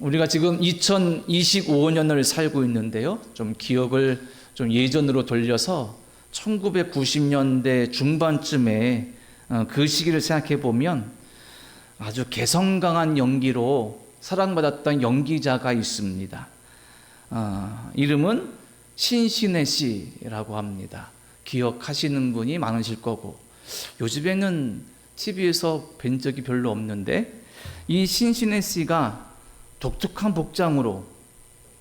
우리가 지금 2025년을 살고 있는데요. 좀 기억을 좀 예전으로 돌려서 1990년대 중반쯤에 그 시기를 생각해 보면 아주 개성 강한 연기로 사랑받았던 연기자가 있습니다. 이름은 신신혜 씨라고 합니다. 기억하시는 분이 많으실 거고, 요즘에는 TV에서 뵌 적이 별로 없는데, 이 신신혜 씨가 독특한 복장으로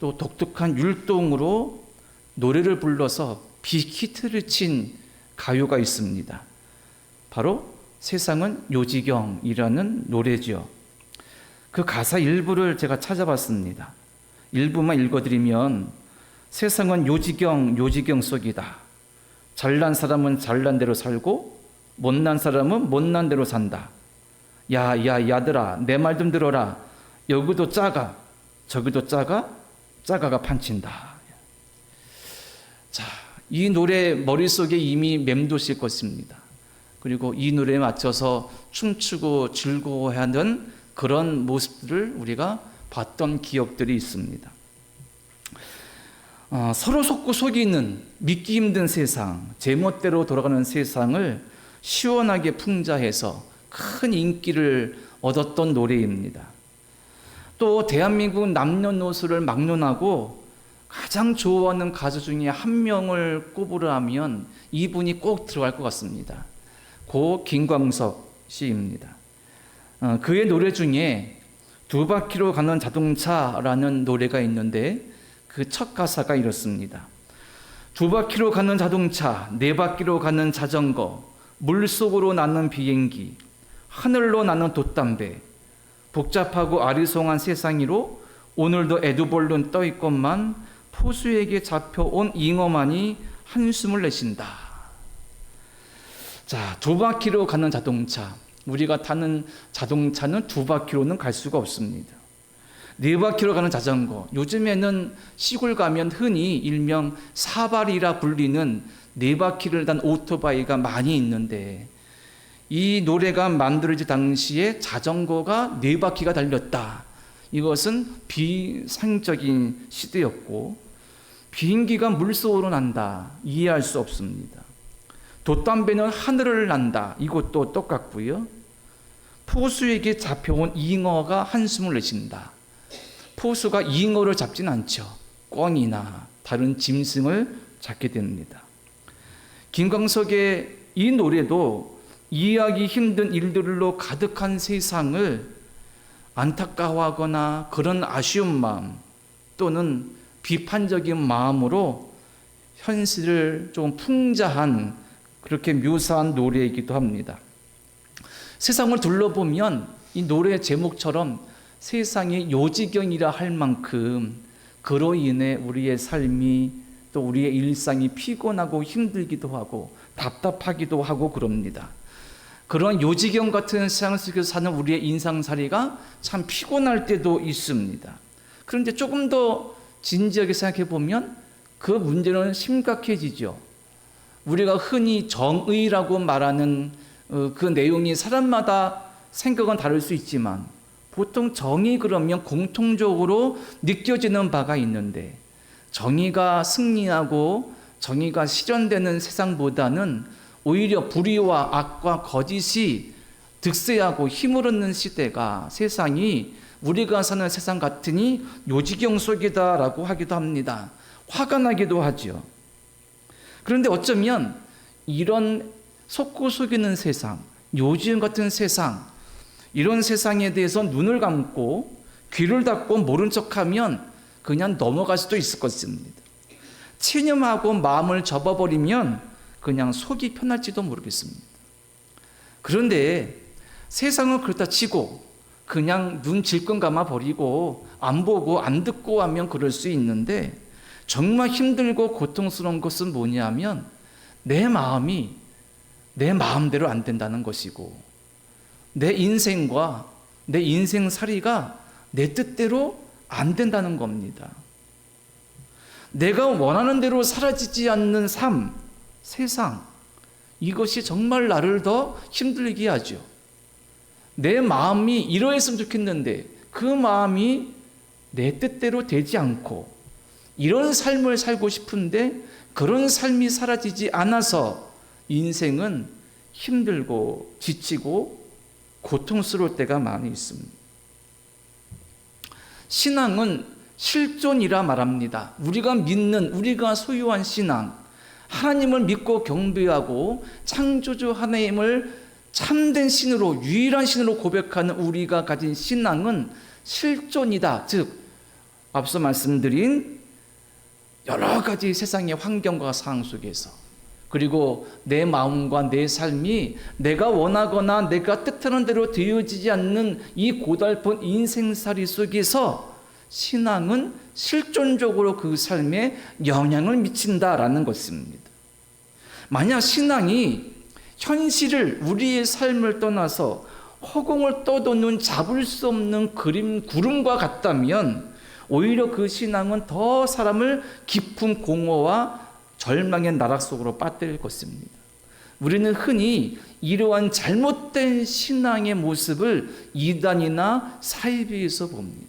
또 독특한 율동으로 노래를 불러서 빅히트를 친 가요가 있습니다. 바로 세상은 요지경이라는 노래죠. 그 가사 일부를 제가 찾아봤습니다. 일부만 읽어드리면, 세상은 요지경 요지경 속이다. 잘난 사람은 잘난 대로 살고 못난 사람은 못난 대로 산다. 야들아 내 말 좀 들어라. 여기도 작아 저기도 작아가 판친다. 자, 이 노래 머릿속에 이미 맴도실 것입니다. 그리고 이 노래에 맞춰서 춤추고 즐거워하는 그런 모습들을 우리가 봤던 기억들이 있습니다. 서로 속고 속이는 믿기 힘든 세상, 제멋대로 돌아가는 세상을 시원하게 풍자해서 큰 인기를 얻었던 노래입니다. 또 대한민국 남녀노소를 막론하고 가장 좋아하는 가수 중에 한 명을 꼽으라면 이분이 꼭 들어갈 것 같습니다. 고 김광석 씨입니다. 그의 노래 중에 두 바퀴로 가는 자동차라는 노래가 있는데, 그 첫 가사가 이렇습니다. 두 바퀴로 가는 자동차, 네 바퀴로 가는 자전거, 물속으로 나는 비행기, 하늘로 나는 돛담배, 복잡하고 아리송한 세상이로 오늘도 에두벌룬 떠있건만 포수에게 잡혀온 잉어만이 한숨을 내쉰다. 자, 두 바퀴로 가는 자동차, 우리가 타는 자동차는 두 바퀴로는 갈 수가 없습니다. 네 바퀴로 가는 자전거, 요즘에는 시골 가면 흔히 일명 사발이라 불리는 네 바퀴를 단 오토바이가 많이 있는데, 이 노래가 만들어질 당시에 자전거가 네 바퀴가 달렸다. 이것은 비상적인 시대였고, 비행기가 물속으로 난다. 이해할 수 없습니다. 돛담배는 하늘을 난다. 이것도 똑같고요. 포수에게 잡혀온 잉어가 한숨을 내쉰다. 포수가 잉어를 잡진 않죠. 꿩이나 다른 짐승을 잡게 됩니다. 김광석의 이 노래도 이해하기 힘든 일들로 가득한 세상을 안타까워하거나 그런 아쉬운 마음 또는 비판적인 마음으로 현실을 좀 풍자한, 그렇게 묘사한 노래이기도 합니다. 세상을 둘러보면 이 노래 제목처럼 세상이 요지경이라 할 만큼 그로 인해 우리의 삶이 또 우리의 일상이 피곤하고 힘들기도 하고 답답하기도 하고 그럽니다. 그런 요지경 같은 세상 속에서 사는 우리의 인상살이가 참 피곤할 때도 있습니다. 그런데 조금 더 진지하게 생각해 보면 그 문제는 심각해지죠. 우리가 흔히 정의라고 말하는 그 내용이 사람마다 생각은 다를 수 있지만, 보통 정의 그러면 공통적으로 느껴지는 바가 있는데, 정의가 승리하고 정의가 실현되는 세상보다는 오히려 불의와 악과 거짓이 득세하고 힘을 얻는 시대가, 세상이 우리가 사는 세상 같으니 요지경 속이다라고 하기도 합니다. 화가 나기도 하죠. 그런데 어쩌면 이런 속고 속이는 세상, 요지경 같은 세상, 이런 세상에 대해서 눈을 감고 귀를 닫고 모른 척하면 그냥 넘어갈 수도 있을 것입니다. 체념하고 마음을 접어버리면 그냥 속이 편할지도 모르겠습니다. 그런데 세상은 그렇다 치고 그냥 눈 질끈 감아 버리고 안 보고 안 듣고 하면 그럴 수 있는데, 정말 힘들고 고통스러운 것은 뭐냐면 내 마음이 내 마음대로 안 된다는 것이고, 내 인생과 내 인생살이가 내 뜻대로 안 된다는 겁니다. 내가 원하는 대로 사라지지 않는 삶, 세상, 이것이 정말 나를 더 힘들게 하죠. 내 마음이 이러했으면 좋겠는데 그 마음이 내 뜻대로 되지 않고 이런 삶을 살고 싶은데 그런 삶이 사라지지 않아서 인생은 힘들고 지치고 고통스러울 때가 많이 있습니다. 신앙은 실존이라 말합니다. 우리가 믿는, 우리가 소유한 신앙, 하나님을 믿고 경배하고 창조주 하나님을 참된 신으로, 유일한 신으로 고백하는 우리가 가진 신앙은 실존이다. 즉 앞서 말씀드린 여러 가지 세상의 환경과 상황 속에서, 그리고 내 마음과 내 삶이 내가 원하거나 내가 뜻하는 대로 되어지지 않는 이 고달픈 인생살이 속에서 신앙은 실존적으로 그 삶에 영향을 미친다라는 것입니다. 만약 신앙이 현실을, 우리의 삶을 떠나서 허공을 떠도는 잡을 수 없는 구름과 같다면 오히려 그 신앙은 더 사람을 깊은 공허와 절망의 나락 속으로 빠뜨릴 것입니다. 우리는 흔히 이러한 잘못된 신앙의 모습을 이단이나 사이비에서 봅니다.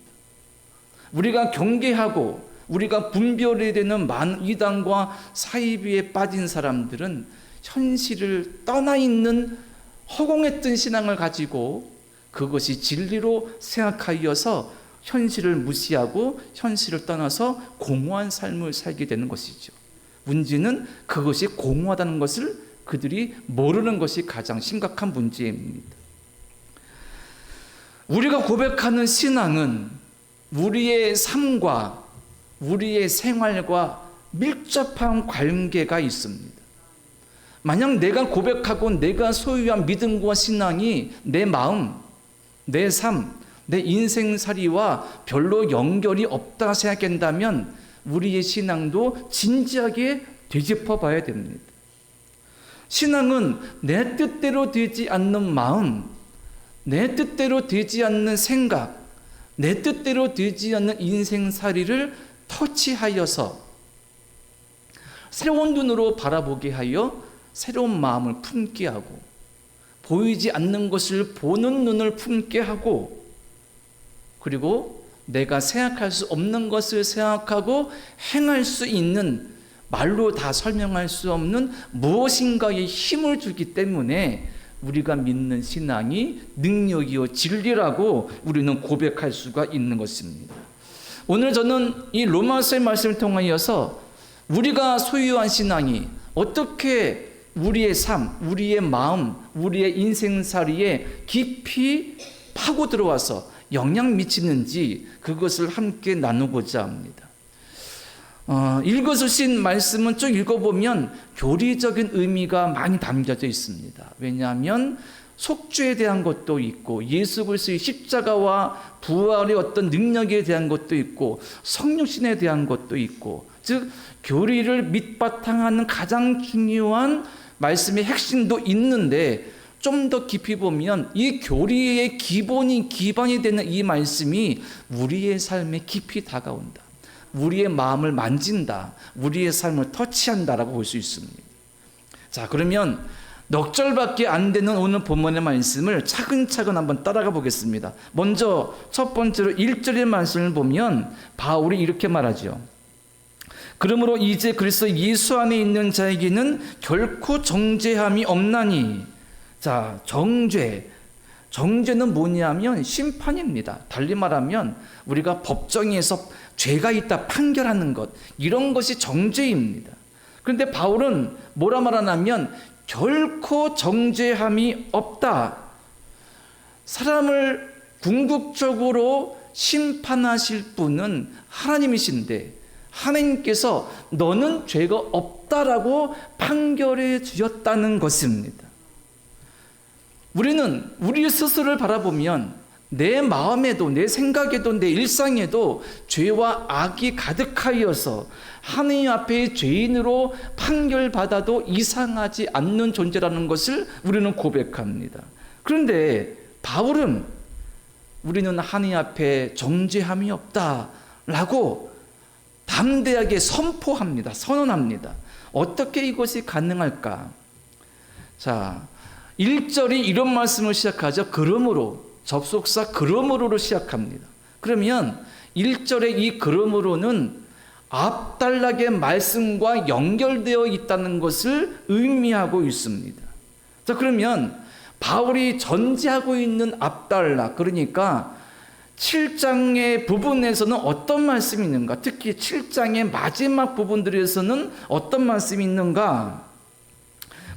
우리가 경계하고 우리가 분별해야 되는 이단과 사이비에 빠진 사람들은 현실을 떠나 있는 허공했던 신앙을 가지고 그것이 진리로 생각하여서 현실을 무시하고 현실을 떠나서 공허한 삶을 살게 되는 것이죠. 문제는 그것이 공허하다는 것을 그들이 모르는 것이 가장 심각한 문제입니다. 우리가 고백하는 신앙은 우리의 삶과 우리의 생활과 밀접한 관계가 있습니다. 만약 내가 고백하고 내가 소유한 믿음과 신앙이 내 마음, 내 삶, 내 인생살이와 별로 연결이 없다 생각한다면 우리의 신앙도 진지하게 되짚어 봐야 됩니다. 신앙은 내 뜻대로 되지 않는 마음, 내 뜻대로 되지 않는 생각, 내 뜻대로 되지 않는 인생살이를 터치하여서 새로운 눈으로 바라보게 하여 새로운 마음을 품게 하고, 보이지 않는 것을 보는 눈을 품게 하고, 그리고 내가 생각할 수 없는 것을 생각하고 행할 수 있는, 말로 다 설명할 수 없는 무엇인가의 힘을 주기 때문에 우리가 믿는 신앙이 능력이요 진리라고 우리는 고백할 수가 있는 것입니다. 오늘 저는 이 로마서의 말씀을 통하여서 우리가 소유한 신앙이 어떻게 우리의 삶, 우리의 마음, 우리의 인생살이에 깊이 파고 들어와서 영향 미치는지 그것을 함께 나누고자 합니다. 읽어주신 말씀은 쭉 읽어보면 교리적인 의미가 많이 담겨져 있습니다. 왜냐하면 속죄에 대한 것도 있고 예수 그리스도의 십자가와 부활의 어떤 능력에 대한 것도 있고 성육신에 대한 것도 있고, 즉 교리를 밑바탕하는 가장 중요한 말씀의 핵심도 있는데, 좀 더 깊이 보면 이 교리의 기반이 되는 이 말씀이 우리의 삶에 깊이 다가온다, 우리의 마음을 만진다, 우리의 삶을 터치한다라고 볼 수 있습니다. 자, 그러면 넉 절밖에 안 되는 오늘 본문의 말씀을 차근차근 한번 따라가 보겠습니다. 먼저 첫 번째로 1절의 말씀을 보면 바울이 이렇게 말하죠. 그러므로 이제 그리스도 예수 안에 있는 자에게는 결코 정죄함이 없나니. 자, 정죄는 뭐냐면 심판입니다. 달리 말하면 우리가 법정에서 죄가 있다 판결하는 것, 이런 것이 정죄입니다. 그런데 바울은 뭐라 말하냐면 결코 정죄함이 없다. 사람을 궁극적으로 심판하실 분은 하나님이신데 하나님께서 너는 죄가 없다라고 판결해 주셨다는 것입니다. 우리는 우리 스스로를 바라보면 내 마음에도, 내 생각에도, 내 일상에도 죄와 악이 가득하여서 하나님 앞에 죄인으로 판결받아도 이상하지 않는 존재라는 것을 우리는 고백합니다. 그런데 바울은 우리는 하나님 앞에 정죄함이 없다라고 담대하게 선언합니다. 어떻게 이것이 가능할까? 자, 1절이 이런 말씀을 시작하죠. 그러므로, 접속사 그러므로로 시작합니다. 그러면 1절의 이 그러므로는 앞단락의 말씀과 연결되어 있다는 것을 의미하고 있습니다. 자, 그러면 바울이 전제하고 있는 앞단락, 그러니까 7장의 부분에서는 어떤 말씀이 있는가? 특히 7장의 마지막 부분들에서는 어떤 말씀이 있는가?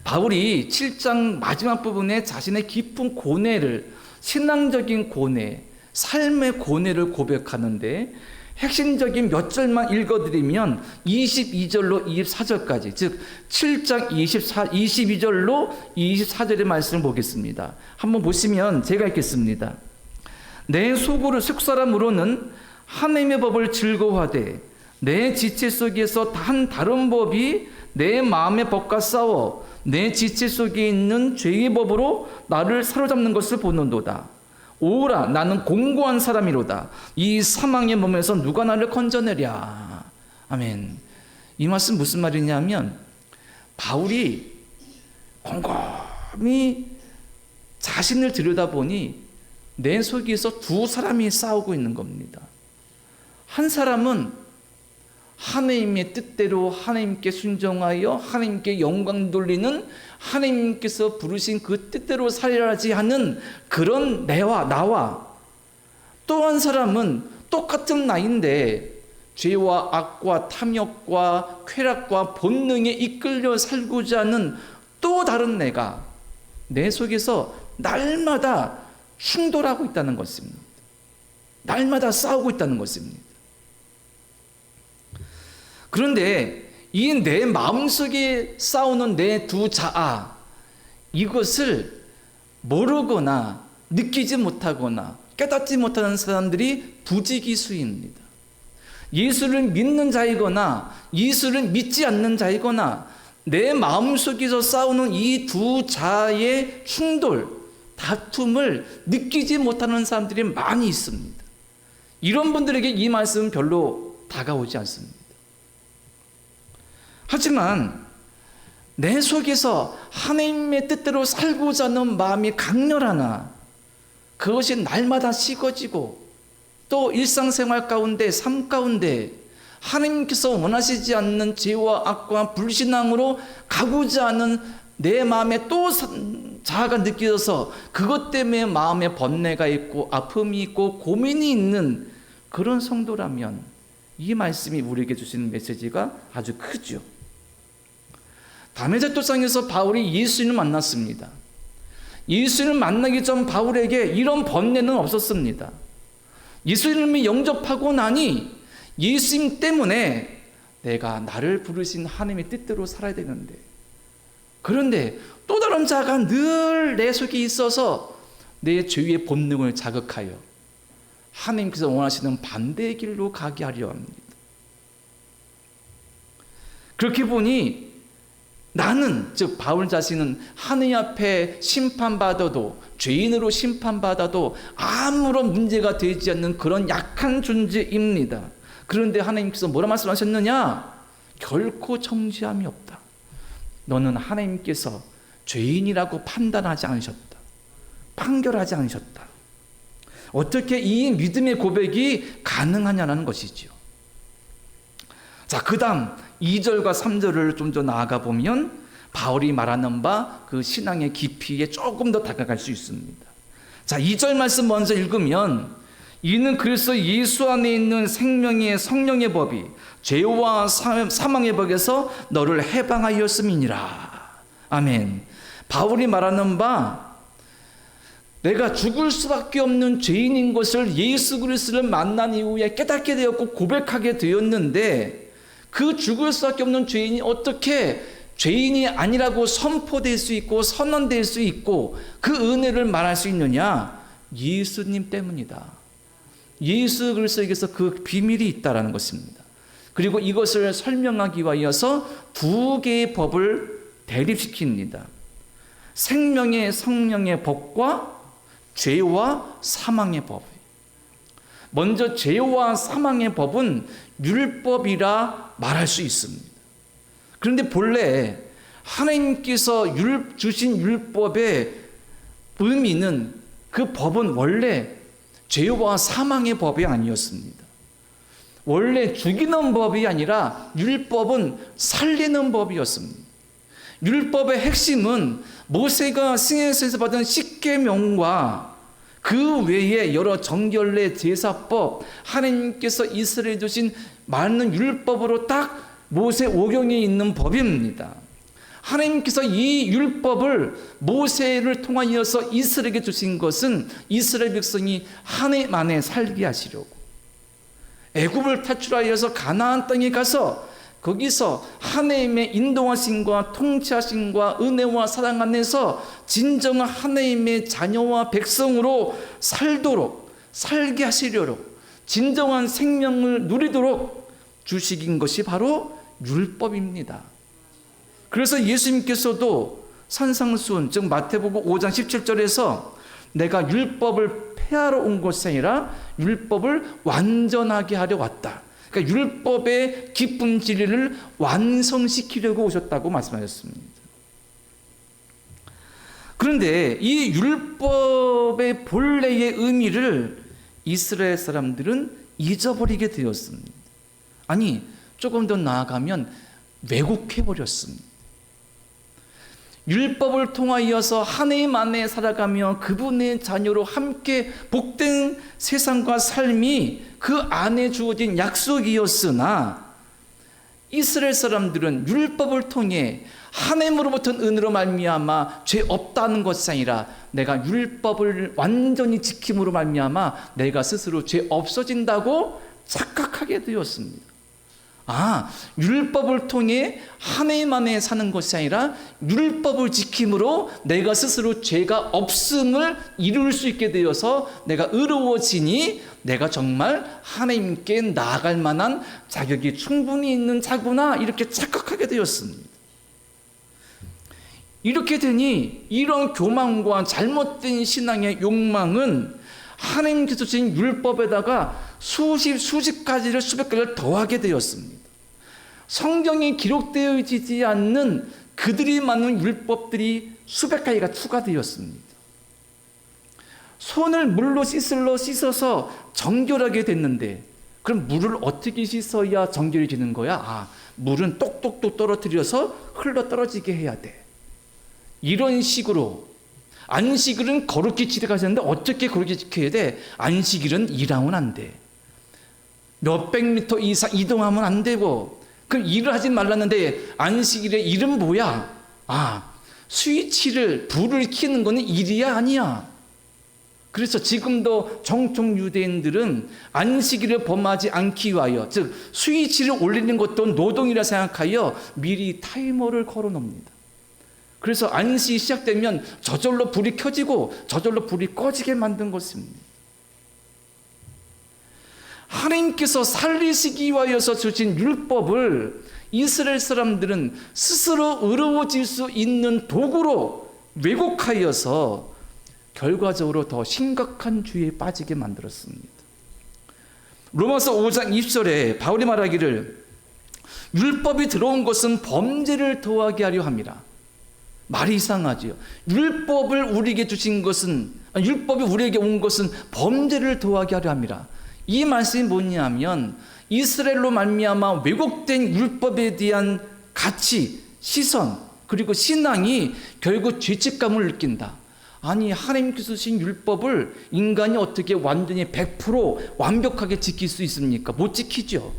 바울이 7장 마지막 부분에 자신의 깊은 고뇌를, 신앙적인 고뇌, 삶의 고뇌를 고백하는데 핵심적인 몇 절만 읽어드리면 22절로 24절까지, 즉 7장 22절로 24절의 말씀을 보겠습니다. 한번 보시면 제가 읽겠습니다. 내 속으로 속사람으로는 하나님의 법을 즐거워하되 내 지체 속에서 단 다른 법이 내 마음의 법과 싸워 내 지체 속에 있는 죄의 법으로 나를 사로잡는 것을 보는도다. 오라, 나는 공고한 사람이로다. 이 사망의 몸에서 누가 나를 건져내랴. 아멘. 이 말씀 무슨 말이냐면 바울이 곰곰이 자신을 들여다보니 내 속에서 두 사람이 싸우고 있는 겁니다. 한 사람은 하나님의 뜻대로 하나님께 순종하여 하나님께 영광 돌리는, 하나님께서 부르신 그 뜻대로 살아야지 하는 그런 나와, 또 한 사람은 똑같은 나인데 죄와 악과 탐욕과 쾌락과 본능에 이끌려 살고자 하는 또 다른 내가 내 속에서 날마다 충돌하고 있다는 것입니다. 날마다 싸우고 있다는 것입니다. 그런데 이 내 마음속에 싸우는 내 두 자아, 이것을 모르거나 느끼지 못하거나 깨닫지 못하는 사람들이 부지기수입니다. 예수를 믿는 자이거나 예수를 믿지 않는 자이거나 내 마음속에서 싸우는 이 두 자의 충돌, 다툼을 느끼지 못하는 사람들이 많이 있습니다. 이런 분들에게 이 말씀은 별로 다가오지 않습니다. 하지만 내 속에서 하나님의 뜻대로 살고자 하는 마음이 강렬하나 그것이 날마다 식어지고 또 일상생활 가운데, 삶 가운데 하나님께서 원하시지 않는 죄와 악과 불신앙으로 가고자 하는 내 마음에 또 자아가 느껴져서 그것 때문에 마음에 번뇌가 있고 아픔이 있고 고민이 있는 그런 성도라면 이 말씀이 우리에게 주시는 메시지가 아주 크죠. 담에색도상에서 바울이 예수님을 만났습니다. 예수님을 만나기 전 바울에게 이런 번뇌는 없었습니다. 예수님을 영접하고 나니 예수님 때문에 내가 나를 부르신 하나님의 뜻대로 살아야 되는데, 그런데 또 다른 자가 늘 내 속에 있어서 내 죄의 본능을 자극하여 하나님께서 원하시는 반대의 길로 가게 하려 합니다. 그렇게 보니 나는, 즉 바울 자신은 하느님 앞에 심판받아도, 죄인으로 심판받아도 아무런 문제가 되지 않는 그런 약한 존재입니다. 그런데 하나님께서 뭐라 말씀하셨느냐? 결코 정죄함이 없다. 너는 하나님께서 죄인이라고 판단하지 않으셨다. 판결하지 않으셨다. 어떻게 이 믿음의 고백이 가능하냐는 것이죠. 자, 그 다음 2절과 3절을 좀 더 나아가 보면 바울이 말하는 바 그 신앙의 깊이에 조금 더 다가갈 수 있습니다. 자, 2절 말씀 먼저 읽으면 이는 그리스도 예수 안에 있는 생명의 성령의 법이 죄와 사망의 법에서 너를 해방하였음이니라. 아멘. 바울이 말하는 바 내가 죽을 수밖에 없는 죄인인 것을 예수 그리스도를 만난 이후에 깨닫게 되었고 고백하게 되었는데, 그 죽을 수밖에 없는 죄인이 어떻게 죄인이 아니라고 선포될 수 있고 선언될 수 있고 그 은혜를 말할 수 있느냐? 예수님 때문이다. 예수 그리스도에게서 그 비밀이 있다라는 것입니다. 그리고 이것을 설명하기 위하여서 두 개의 법을 대립시킵니다. 생명의 성령의 법과 죄와 사망의 법. 먼저 죄와 사망의 법은 율법이라 말할 수 있습니다. 그런데 본래 하나님께서 주신 율법의 의미는, 그 법은 원래 죄와 사망의 법이 아니었습니다. 원래 죽이는 법이 아니라 율법은 살리는 법이었습니다. 율법의 핵심은 모세가 시내에서 받은 십계명과 그 외에 여러 정결례 제사법, 하나님께서 이스라엘에 주신 많은 율법으로 딱 모세 오경에 있는 법입니다. 하나님께서 이 율법을 모세를 통하여서 이스라엘에게 주신 것은 이스라엘 백성이 한 해 만에 살게 하시려고, 애굽을 탈출하여서 가나안 땅에 가서 거기서 하나님의 인도하심과 통치하심과 은혜와 사랑 안에서 진정한 하나님의 자녀와 백성으로 살도록, 살게 하시려고, 진정한 생명을 누리도록 주시긴 것이 바로 율법입니다. 그래서 예수님께서도 산상수훈, 즉 마태복음 5장 17절에서 내가 율법을 폐하러 온 것이 아니라 율법을 완전하게 하려 왔다. 그러니까 율법의 기쁨 진리를 완성시키려고 오셨다고 말씀하셨습니다. 그런데 이 율법의 본래의 의미를 이스라엘 사람들은 잊어버리게 되었습니다. 아니, 조금 더 나아가면 왜곡해버렸습니다. 율법을 통하여서 한 해 만에 살아가며 그분의 자녀로 함께 복된 세상과 삶이 그 안에 주어진 약속이었으나 이스라엘 사람들은 율법을 통해 하나님으로부터 은혜로 말미암아 죄 없다는 것이 아니라 내가 율법을 완전히 지킴으로 말미암아 내가 스스로 죄 없어진다고 착각하게 되었습니다. 율법을 통해 한 해 만에 사는 것이 아니라 율법을 지킴으로 내가 스스로 죄가 없음을 이룰 수 있게 되어서 내가 의로워지니 내가 정말 하나님께 나아갈 만한 자격이 충분히 있는 자구나, 이렇게 착각하게 되었습니다. 이렇게 되니 이런 교만과 잘못된 신앙의 욕망은 하나님께서 주신 율법에다가 수십 가지를, 수백 가지를 더하게 되었습니다. 성경에 기록되어 있지 않는 그들이 만든 율법들이 수백 가지가 추가되었습니다. 손을 물로 씻어서 정결하게 됐는데, 그럼 물을 어떻게 씻어야 정결해지는 거야? 물은 똑똑똑 떨어뜨려서 흘러 떨어지게 해야 돼. 이런 식으로 안식일은 거룩히 지켜가셨는데 어떻게 거룩히 지켜야 돼? 안식일은 일하면 안 돼. 몇백 미터 이상 이동하면 안 되고, 그럼 일을 하지 말랐는데 안식일의 일은 뭐야? 스위치를, 불을 켜는 거는 일이야, 아니야? 그래서 지금도 정통 유대인들은 안식일을 범하지 않기 위하여, 즉 스위치를 올리는 것도 노동이라 생각하여 미리 타이머를 걸어 놓습니다. 그래서 안식이 시작되면 저절로 불이 켜지고 저절로 불이 꺼지게 만든 것입니다. 하나님께서 살리시기 위하여서 주신 율법을 이스라엘 사람들은 스스로 의로워질 수 있는 도구로 왜곡하여서 결과적으로 더 심각한 죄에 빠지게 만들었습니다. 로마서 5장 20절에 바울이 말하기를 율법이 들어온 것은 범죄를 더하게 하려 함이라. 말이 이상하지요. 율법을 우리에게 주신 것은, 율법이 우리에게 온 것은 범죄를 더하게 하려 함이라. 이 말씀이 뭐냐면 이스라엘로 말미암아 왜곡된 율법에 대한 가치, 시선, 그리고 신앙이 결국 죄책감을 느낀다. 하나님께서 주신 율법을 인간이 어떻게 완전히 100% 완벽하게 지킬 수 있습니까? 못 지키죠.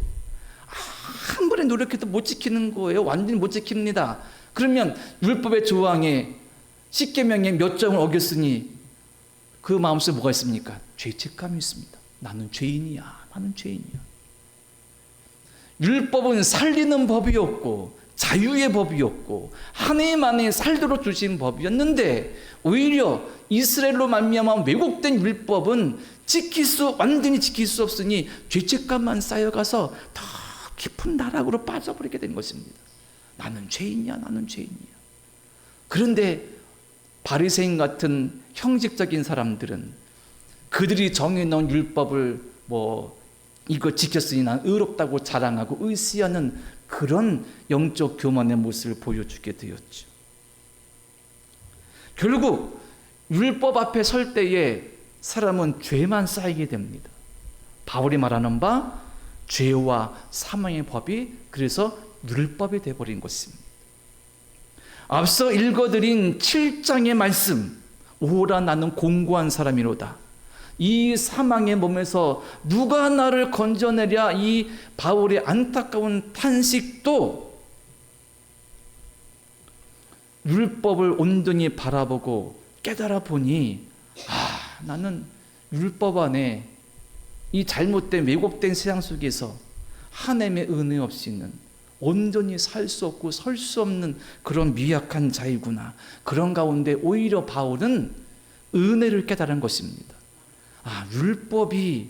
한 번에 노력해도 못 지키는 거예요. 완전히 못 지킵니다. 그러면 율법의 조항에 십계명에 몇 점을 어겼으니 그 마음속에 뭐가 있습니까? 죄책감이 있습니다. 나는 죄인이야. 율법은 살리는 법이었고 자유의 법이었고 한 해 만에 살도록 주신 법이었는데, 오히려 이스라엘로 말미암아 왜곡된 율법은 완전히 지킬 수 없으니 죄책감만 쌓여가서 더 깊은 나락으로 빠져버리게 된 것입니다. 나는 죄인이야. 그런데 바리새인 같은 형식적인 사람들은 그들이 정해놓은 율법을 이거 지켰으니 난 의롭다고 자랑하고 의시하는 그런 영적 교만의 모습을 보여주게 되었죠. 결국 율법 앞에 설 때에 사람은 죄만 쌓이게 됩니다. 바울이 말하는 바 죄와 사망의 법이 그래서 율법이 되어버린 것입니다. 앞서 읽어드린 7장의 말씀, 오라 나는 공고한 사람이로다. 이 사망의 몸에서 누가 나를 건져내랴, 이 바울의 안타까운 탄식도 율법을 온전히 바라보고 깨달아 보니 나는 율법 안에 이 잘못된 왜곡된 세상 속에서 하나님의 은혜 없이는 온전히 살 수 없고 설 수 없는 그런 미약한 자이구나. 그런 가운데 오히려 바울은 은혜를 깨달은 것입니다. 율법이,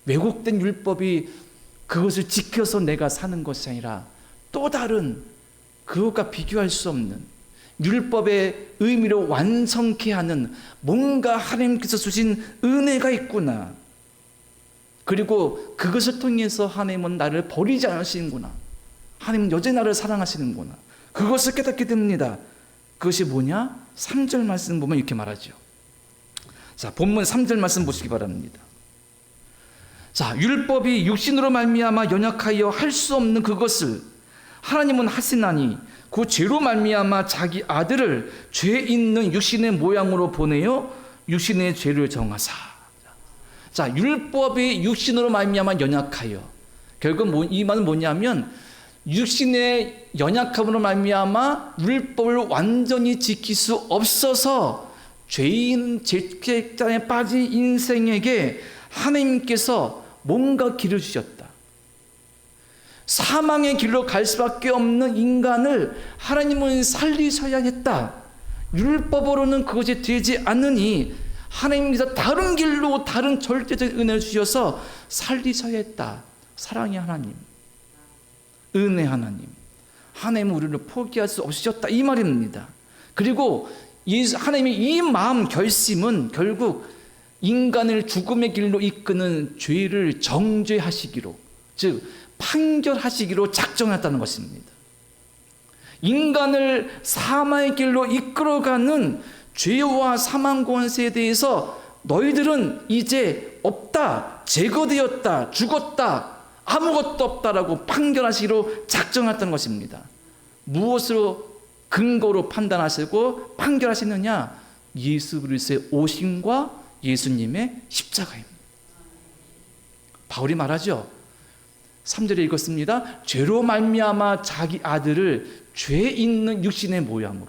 왜곡된 율법이 그것을 지켜서 내가 사는 것이 아니라 또 다른 그것과 비교할 수 없는 율법의 의미를 완성케 하는 뭔가 하나님께서 주신 은혜가 있구나. 그리고 그것을 통해서 하나님은 나를 버리지 않으시는구나. 하나님은 여전히 나를 사랑하시는구나. 그것을 깨닫게 됩니다. 그것이 뭐냐? 3절 말씀 보면 이렇게 말하죠. 자, 본문 3절 말씀 보시기 바랍니다. 자, 율법이 육신으로 말미암아 연약하여 할 수 없는 그것을 하나님은 하시나니 그 죄로 말미암아 자기 아들을 죄 있는 육신의 모양으로 보내어 육신의 죄를 정하사. 자, 율법이 육신으로 말미암아 연약하여, 결국 이 말은 뭐냐면 육신의 연약함으로 말미암아 율법을 완전히 지킬 수 없어서 죄인 죄책장에 빠진 인생에게 하나님께서 뭔가 길을 주셨다. 사망의 길로 갈 수밖에 없는 인간을 하나님은 살리셔야 했다. 율법으로는 그것이 되지 않으니 하나님께서 다른 길로 다른 절대적인 은혜를 주셔서 살리셔야 했다. 사랑의 하나님, 은혜 하나님, 하나님은 우리를 포기할 수 없으셨다, 이 말입니다. 그리고 하나님의 이 마음 결심은 결국 인간을 죽음의 길로 이끄는 죄를 정죄하시기로, 즉 판결하시기로 작정했다는 것입니다. 인간을 사망의 길로 이끌어가는 죄와 사망 권세에 대해서 너희들은 이제 없다, 제거되었다, 죽었다, 아무것도 없다라고 판결하시기로 작정했다는 것입니다. 무엇으로 근거로 판단하시고 판결하시느냐? 예수 그리스도의 오심과 예수님의 십자가입니다. 바울이 말하죠. 3절에 읽었습니다. 죄로 말미암아 자기 아들을 죄 있는 육신의 모양으로.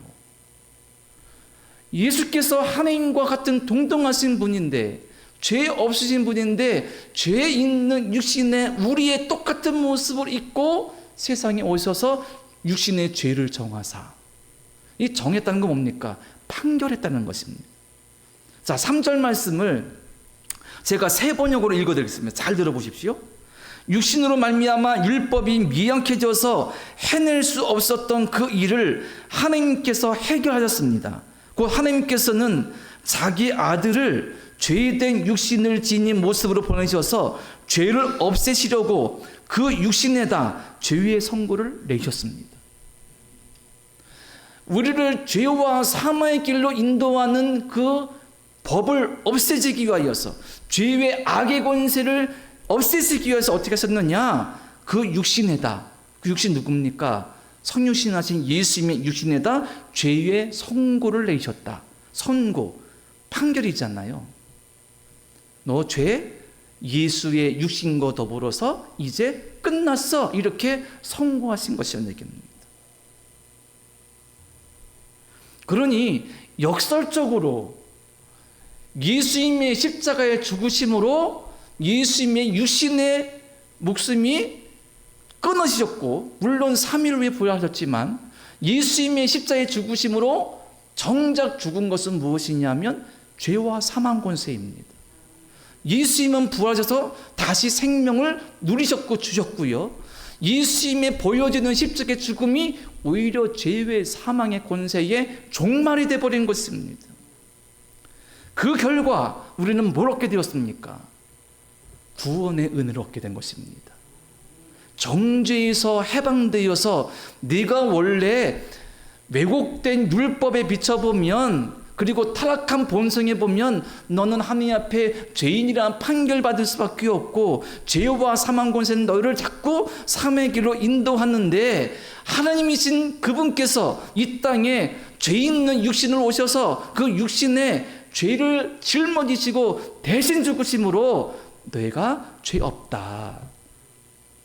예수께서 하나님과 같은 동등하신 분인데, 죄 없으신 분인데 죄 있는 육신의 우리의 똑같은 모습을 입고 세상에 오셔서 육신의 죄를 정하사. 이 정했다는 건 뭡니까? 판결했다는 것입니다. 자, 3절 말씀을 제가 세 번역으로 읽어드리겠습니다. 잘 들어보십시오. 육신으로 말미암아 율법이 미약해져서 해낼 수 없었던 그 일을 하나님께서 해결하셨습니다. 곧 하나님께서는 자기 아들을 죄된 육신을 지닌 모습으로 보내셔서 죄를 없애시려고 그 육신에다 죄의 선고를 내셨습니다. 우리를 죄와 사망의 길로 인도하는 그 법을 없애지기 위하여서, 죄의 악의 권세를 없애시기 위해서 어떻게 하셨느냐? 그 육신에다, 그 육신 누굽니까? 성육신하신 예수님의 육신에다 죄의 선고를 내셨다. 선고, 판결이잖아요. 너 죄, 예수의 육신과 더불어서 이제 끝났어, 이렇게 선고하신 것이라는 얘기입니다. 그러니 역설적으로 예수님의 십자가의 죽으심으로 예수님의 육신의 목숨이 끊어지셨고, 물론 3일 후에 부활하셨지만 예수님의 십자가의 죽으심으로 정작 죽은 것은 무엇이냐면 죄와 사망 권세입니다. 예수님은 부활하셔서 다시 생명을 누리셨고 주셨고요. 예수님의 보여지는 십자가의 죽음이 오히려 죄의 사망의 권세의 종말이 되어버린 것입니다. 그 결과 우리는 뭘 얻게 되었습니까? 구원의 은혜를 얻게 된 것입니다. 정죄에서 해방되어서 네가 원래 왜곡된 율법에 비춰보면 그리고 타락한 본성에 보면 너는 하나님 앞에 죄인이라 판결받을 수밖에 없고 죄와 사망 권세는 너희를 자꾸 사망의 길로 인도하는데, 하나님이신 그분께서 이 땅에 죄 있는 육신을 오셔서 그 육신의 죄를 짊어지시고 대신 죽으심으로 너희가 죄 없다,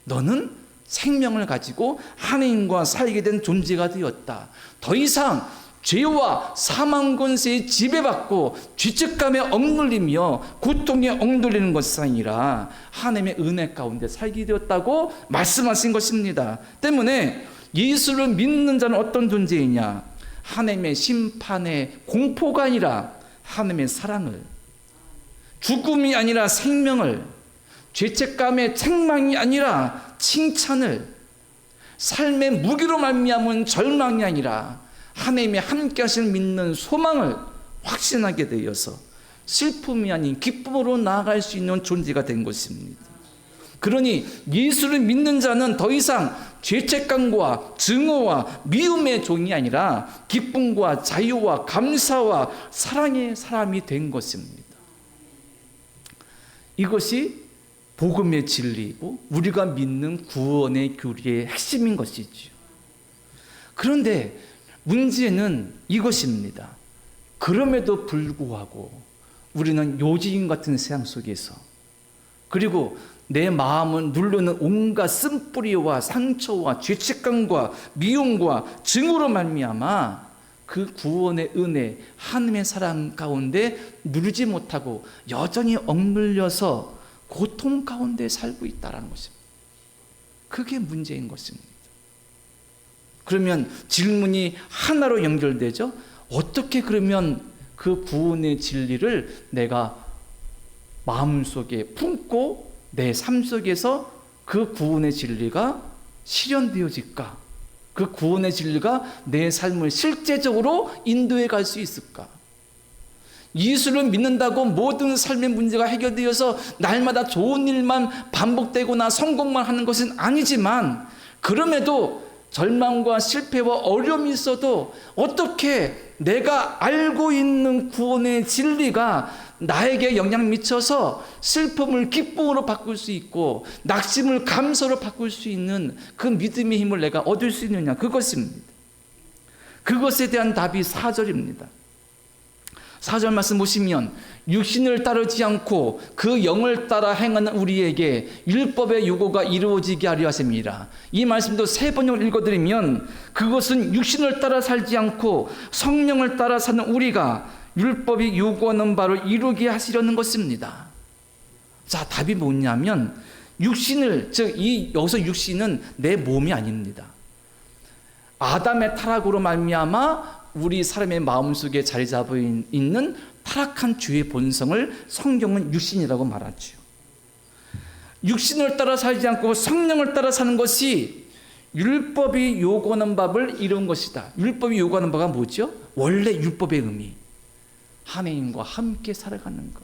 너는 생명을 가지고 하나님과 살게 된 존재가 되었다, 더 이상 죄와 사망 권세에 지배받고 죄책감에 억눌리며 고통에 억눌리는 것이 아니라 하나님의 은혜 가운데 살게 되었다고 말씀하신 것입니다. 때문에 예수를 믿는 자는 어떤 존재이냐? 하나님의 심판의 공포가 아니라 하나님의 사랑을, 죽음이 아니라 생명을, 죄책감의 책망이 아니라 칭찬을, 삶의 무기로 말미암은 절망이 아니라 하나님의 함께 하시는 믿는 소망을 확신하게 되어서 슬픔이 아닌 기쁨으로 나아갈 수 있는 존재가 된 것입니다. 그러니 예수를 믿는 자는 더 이상 죄책감과 증오와 미움의 종이 아니라 기쁨과 자유와 감사와 사랑의 사람이 된 것입니다. 이것이 복음의 진리이고 우리가 믿는 구원의 교리의 핵심인 것이지요. 그런데 문제는 이것입니다. 그럼에도 불구하고 우리는 요지인 같은 세상 속에서, 그리고 내 마음을 누르는 온갖 쓴뿌리와 상처와 죄책감과 미움과 증오로 말미암아 그 구원의 은혜, 하나님의 사랑 가운데 누리지 못하고 여전히 억눌려서 고통 가운데 살고 있다는 것입니다. 그게 문제인 것입니다. 그러면 질문이 하나로 연결되죠. 어떻게 그러면 그 구원의 진리를 내가 마음속에 품고 내 삶 속에서 그 구원의 진리가 실현되어질까? 그 구원의 진리가 내 삶을 실제적으로 인도해 갈 수 있을까? 예수를 믿는다고 모든 삶의 문제가 해결되어서 날마다 좋은 일만 반복되거나 성공만 하는 것은 아니지만, 그럼에도 절망과 실패와 어려움이 있어도 어떻게 내가 알고 있는 구원의 진리가 나에게 영향 미쳐서 슬픔을 기쁨으로 바꿀 수 있고 낙심을 감사로 바꿀 수 있는 그 믿음의 힘을 내가 얻을 수 있느냐, 그것입니다. 그것에 대한 답이 4절입니다. 4절 말씀 보시면 육신을 따르지 않고 그 영을 따라 행하는 우리에게 율법의 요구가 이루어지게 하려 하십니다. 이 말씀도 3번을 읽어드리면 그것은 육신을 따라 살지 않고 성령을 따라 사는 우리가 율법이 요구하는 바를 이루게 하시려는 것입니다. 자, 답이 뭐냐면 육신을, 즉 여기서 육신은 내 몸이 아닙니다. 아담의 타락으로 말미암아 우리 사람의 마음속에 자리 잡아 있는 타락한 죄의 본성을 성경은 육신이라고 말하죠. 육신을 따라 살지 않고 성령을 따라 사는 것이 율법이 요구하는 법을 이룬 것이다. 율법이 요구하는 바가 뭐죠? 원래 율법의 의미, 하나님과 함께 살아가는 것,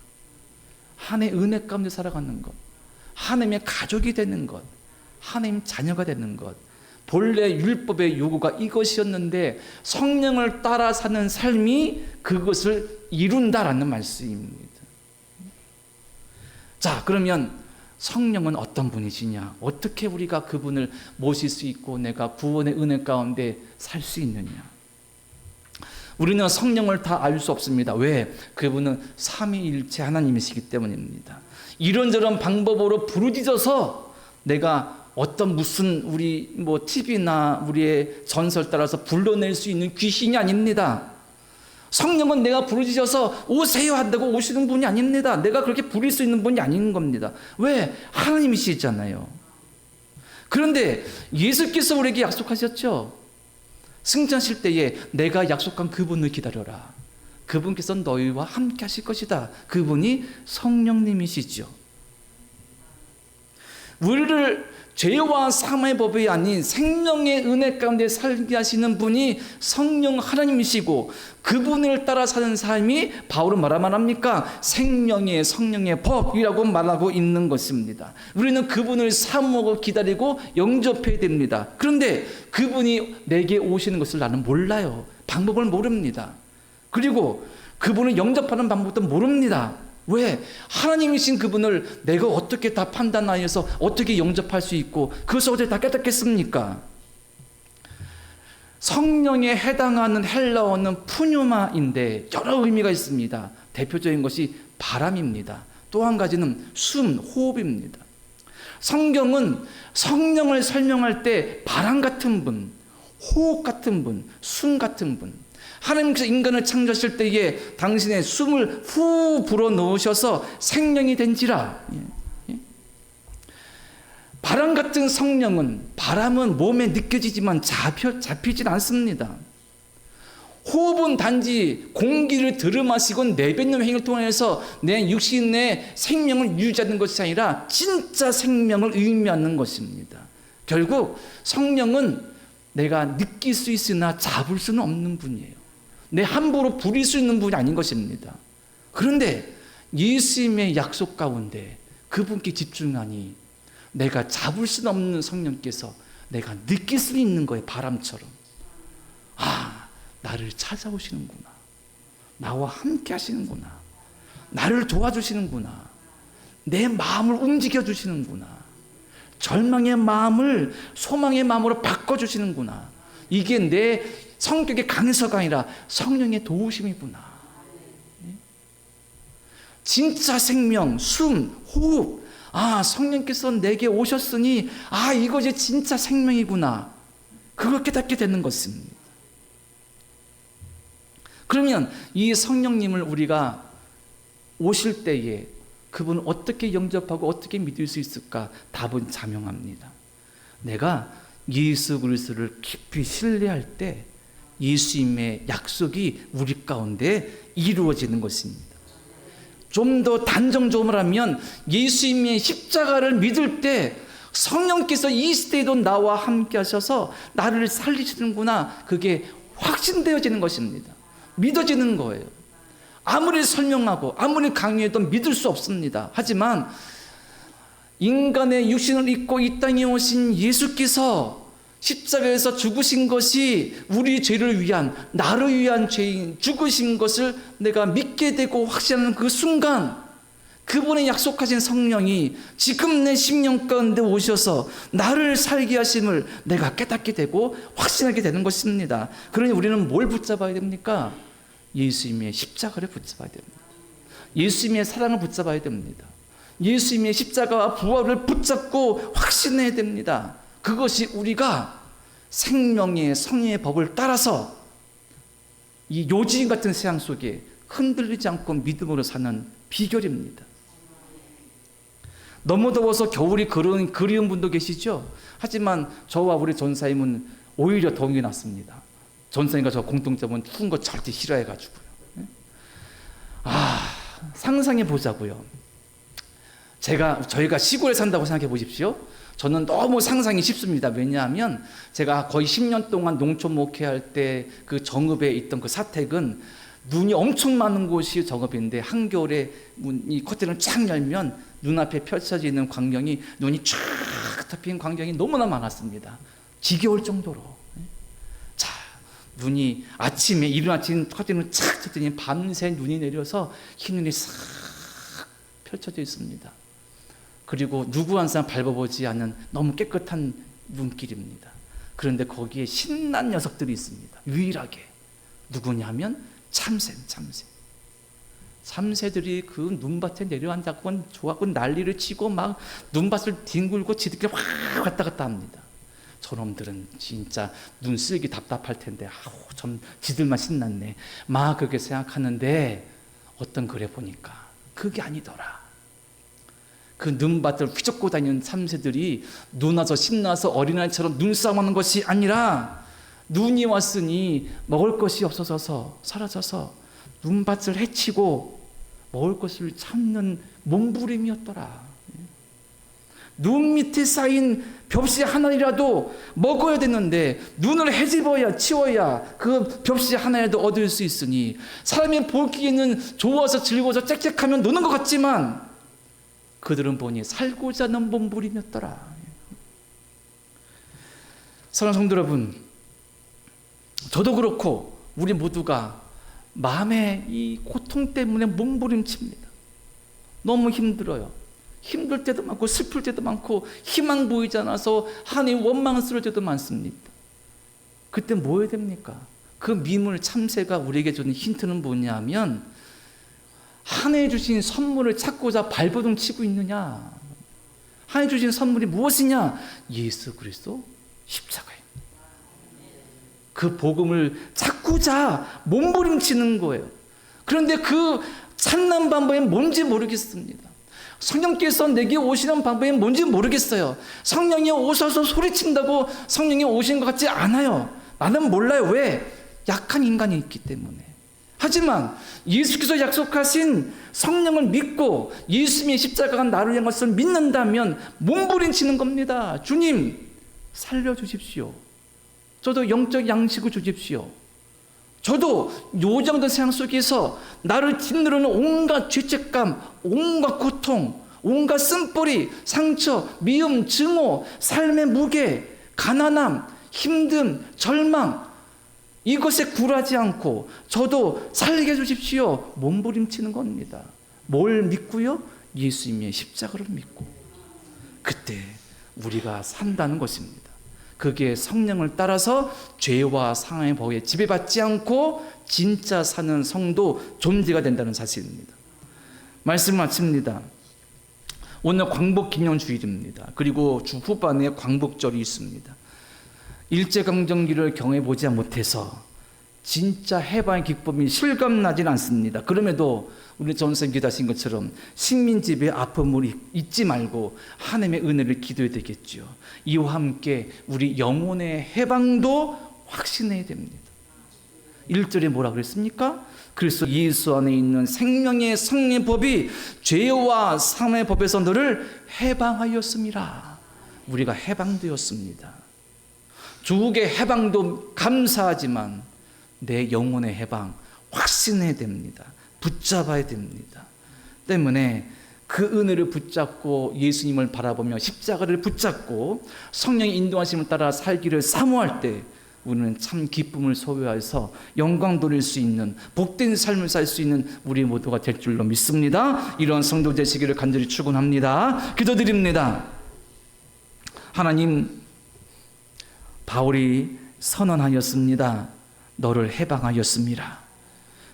하나님의 은혜 가운데 살아가는 것, 하나님의 가족이 되는 것, 하나님 자녀가 되는 것, 본래 율법의 요구가 이것이었는데 성령을 따라 사는 삶이 그것을 이룬다라는 말씀입니다. 자, 그러면 성령은 어떤 분이시냐? 어떻게 우리가 그분을 모실 수 있고 내가 구원의 은혜 가운데 살 수 있느냐? 우리는 성령을 다 알 수 없습니다. 왜? 그분은 삼위일체 하나님이시기 때문입니다. 이런저런 방법으로 부르짖어서 내가 어떤 무슨 우리 TV나 우리의 전설 따라서 불러낼 수 있는 귀신이 아닙니다. 성령은 내가 부르짖어서 오세요 한다고 오시는 분이 아닙니다. 내가 그렇게 부릴 수 있는 분이 아닌 겁니다. 왜? 하나님이시잖아요. 그런데 예수께서 우리에게 약속하셨죠. 승천하실 때에 내가 약속한 그분을 기다려라. 그분께서 너희와 함께 하실 것이다. 그분이 성령님이시죠. 우리를 죄와 사망의 법이 아닌 생명의 은혜 가운데 살게 하시는 분이 성령 하나님이시고 그분을 따라 사는 삶이 바울은 뭐라 말합니까? 생명의 성령의 법이라고 말하고 있는 것입니다. 우리는 그분을 사모하고 기다리고 영접해야 됩니다. 그런데 그분이 내게 오시는 것을 나는 몰라요. 방법을 모릅니다. 그리고 그분을 영접하는 방법도 모릅니다. 왜? 하나님이신 그분을 내가 어떻게 다 판단하여서 어떻게 영접할 수 있고 그것을 어떻게 다 깨닫겠습니까? 성령에 해당하는 헬라어는 푸뉴마인데 여러 의미가 있습니다. 대표적인 것이 바람입니다. 또 한 가지는 숨, 호흡입니다. 성경은 성령을 설명할 때 바람 같은 분, 호흡 같은 분, 숨 같은 분, 하나님께서 인간을 창조하실 때에 당신의 숨을 후 불어넣으셔서 생명이 된지라. 바람 같은 성령은, 바람은 몸에 느껴지지만 잡히진 않습니다. 호흡은 단지 공기를 들이마시고 내뱉는 행위를 통해서 내 육신의 생명을 유지하는 것이 아니라 진짜 생명을 의미하는 것입니다. 결국 성령은 내가 느낄 수 있으나 잡을 수는 없는 분이에요. 내 함부로 부릴 수 있는 분이 아닌 것입니다. 그런데 예수님의 약속 가운데 그분께 집중하니 내가 잡을 수 없는 성령께서 내가 느낄 수 있는 거예요. 바람처럼. 나를 찾아오시는구나. 나와 함께 하시는구나. 나를 도와주시는구나. 내 마음을 움직여 주시는구나. 절망의 마음을 소망의 마음으로 바꿔주시는구나. 이게 내 성격의 강해서가 아니라 성령의 도우심이구나. 진짜 생명, 숨, 호흡. 성령께서 내게 오셨으니 이것이 진짜 생명이구나. 그걸 깨닫게 되는 것입니다. 그러면 이 성령님을 우리가 오실 때에 그분을 어떻게 영접하고 어떻게 믿을 수 있을까? 답은 자명합니다. 내가 예수 그리스도를 깊이 신뢰할 때 예수님의 약속이 우리 가운데 이루어지는 것입니다. 좀 더 단정적으로 하면 예수님의 십자가를 믿을 때 성령께서 이 시대에도 나와 함께 하셔서 나를 살리시는구나. 그게 확신되어지는 것입니다. 믿어지는 거예요. 아무리 설명하고 아무리 강요해도 믿을 수 없습니다. 하지만 인간의 육신을 입고 이 땅에 오신 예수께서 십자가에서 죽으신 것이 우리 죄를 위한, 나를 위한 죄인 죽으신 것을 내가 믿게 되고 확신하는 그 순간 그분의 약속하신 성령이 지금 내 심령 가운데 오셔서 나를 살게 하심을 내가 깨닫게 되고 확신하게 되는 것입니다. 그러니 우리는 뭘 붙잡아야 됩니까? 예수님의 십자가를 붙잡아야 됩니다. 예수님의 사랑을 붙잡아야 됩니다. 예수님의 십자가와 부활을 붙잡고 확신해야 됩니다. 그것이 우리가 생명의 성령의 법을 따라서 이 요지인 같은 세상 속에 흔들리지 않고 믿음으로 사는 비결입니다. 너무 더워서 겨울이 그리운 분도 계시죠? 하지만 저와 우리 전사님은 오히려 더운 낫습니다. 전사님과 저 공통점은 추운 거 절대 싫어해가지고요. 상상해 보자고요. 저희가 시골에 산다고 생각해 보십시오. 저는 너무 상상이 쉽습니다. 왜냐하면 제가 거의 10년 동안 농촌 목회할 때 그 정읍에 있던 그 사택은 눈이 엄청 많은 곳이 정읍인데 한겨울에 이 커튼을 쫙 열면 눈앞에 펼쳐지는 광경이 눈이 쫙 덮인 광경이 너무나 많았습니다. 지겨울 정도로. 눈이 아침에 이른 아침 커튼을 착 쳤더니 밤새 눈이 내려서 흰눈이 싹 펼쳐져 있습니다. 그리고 누구 한 사람 밟아보지 않은 너무 깨끗한 눈길입니다. 그런데 거기에 신난 녀석들이 있습니다. 유일하게. 누구냐면 참새들이 그 눈밭에 내려앉았고 좋았고 난리를 치고 막 눈밭을 뒹굴고 지들끼리 확 왔다 갔다 합니다. 저놈들은 진짜 눈 쓰기 답답할 텐데 좀 지들만 신났네 막 그렇게 생각하는데 어떤 글에 보니까 그게 아니더라. 그 눈밭을 휘젓고 다니는 참새들이 눈 와서 신나서 어린아이처럼 눈싸움하는 것이 아니라 눈이 왔으니 먹을 것이 없어져서 사라져서 눈밭을 헤치고 먹을 것을 찾는 몸부림이었더라. 눈 밑에 쌓인 벽시 하나이라도 먹어야 되는데 눈을 헤집어야 치워야 그 벽시 하나라도 얻을 수 있으니 사람이 보기에는 좋아서 즐거워서 짹짹하면 노는 것 같지만 그들은 보니 살고자 하는 몸부림이었더라. 사랑하는 성도 여러분, 저도 그렇고 우리 모두가 마음의 이 고통 때문에 몸부림칩니다. 너무 힘들어요. 힘들 때도 많고 슬플 때도 많고 희망 보이지 않아서 한이 원망스러울 때도 많습니다. 그때 뭐 해야 됩니까? 그 미물 참새가 우리에게 주는 힌트는 뭐냐면, 한 해 주신 선물을 찾고자 발버둥 치고 있느냐? 한 해 주신 선물이 무엇이냐? 예수 그리스도 십자가입니다. 그 복음을 찾고자 몸부림치는 거예요. 그런데 그 찾는 방법이 뭔지 모르겠습니다. 성령께서 내게 오시는 방법이 뭔지 모르겠어요. 성령이 오셔서 소리친다고 성령이 오신 것 같지 않아요. 나는 몰라요. 왜? 약한 인간이 있기 때문에. 하지만 예수께서 약속하신 성령을 믿고 예수님의 십자가가 나를 향한 것을 믿는다면 몸부림치는 겁니다. 주님 살려주십시오. 저도 영적 양식을 주십시오. 저도 요정된 세상 속에서 나를 짓누르는 온갖 죄책감, 온갖 고통, 온갖 쓴뿌리, 상처, 미움, 증오, 삶의 무게, 가난함, 힘듦, 절망, 이것에 굴하지 않고 저도 살게 해주십시오. 몸부림치는 겁니다. 뭘 믿고요? 예수님의 십자가를 믿고. 그때 우리가 산다는 것입니다. 그게 성령을 따라서 죄와 상황의 법에 지배받지 않고 진짜 사는 성도 존재가 된다는 사실입니다. 말씀 마칩니다. 오늘 광복기념주일입니다. 그리고 주 후반에 광복절이 있습니다. 일제강점기를 경험해보지 못해서 진짜 해방의 기쁨이 실감나진 않습니다. 그럼에도 우리 전선 기도하신 것처럼 식민지배의 아픔을 잊지 말고 하나님의 은혜를 기도해야 되겠죠. 이와 함께 우리 영혼의 해방도 확신해야 됩니다. 1절에 뭐라 그랬습니까? 그래서 예수 안에 있는 생명의 성령의 법이 죄와 사망의 법에서 너를 해방하였음이라. 우리가 해방되었습니다. 주국의 해방도 감사하지만 내 영혼의 해방 확신해야 됩니다. 붙잡아야 됩니다. 때문에 그 은혜를 붙잡고 예수님을 바라보며 십자가를 붙잡고 성령의 인도하심을 따라 살기를 사모할 때 우리는 참 기쁨을 소유해서 영광 돌릴 수 있는 복된 삶을 살 수 있는 우리 모두가 될 줄로 믿습니다. 이런 성도 되시기를 간절히 축원합니다. 기도드립니다. 하나님, 바울이 선언하였습니다. 너를 해방하였습니다.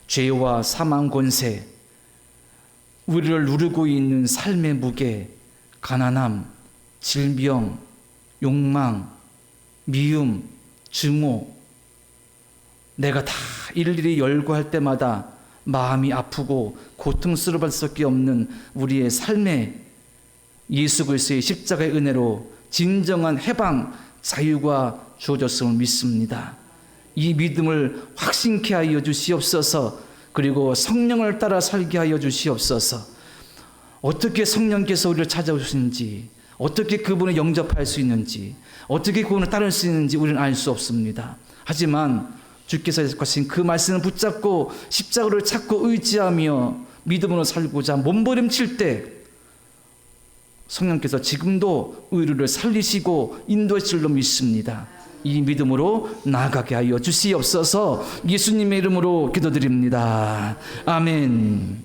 죄와 사망 권세, 우리를 누르고 있는 삶의 무게, 가난함, 질병, 욕망, 미움, 증오, 내가 다 일일이 열거할 때마다 마음이 아프고 고통스러울 수밖에 없는 우리의 삶에 예수 그리스도의 십자가의 은혜로 진정한 해방, 자유가 주어졌음을 믿습니다. 이 믿음을 확신케 하여 주시옵소서. 그리고 성령을 따라 살게 하여 주시옵소서. 어떻게 성령께서 우리를 찾아오시는지, 어떻게 그분을 영접할 수 있는지, 어떻게 그분을 따를 수 있는지 우리는 알 수 없습니다. 하지만 주께서 약속하신 그 말씀을 붙잡고 십자가를 찾고 의지하며 믿음으로 살고자 몸부림칠 때 성령께서 지금도 의를 살리시고 인도하실 줄로 믿습니다. 이 믿음으로 나아가게 하여 주시옵소서. 예수님의 이름으로 기도드립니다. 아멘.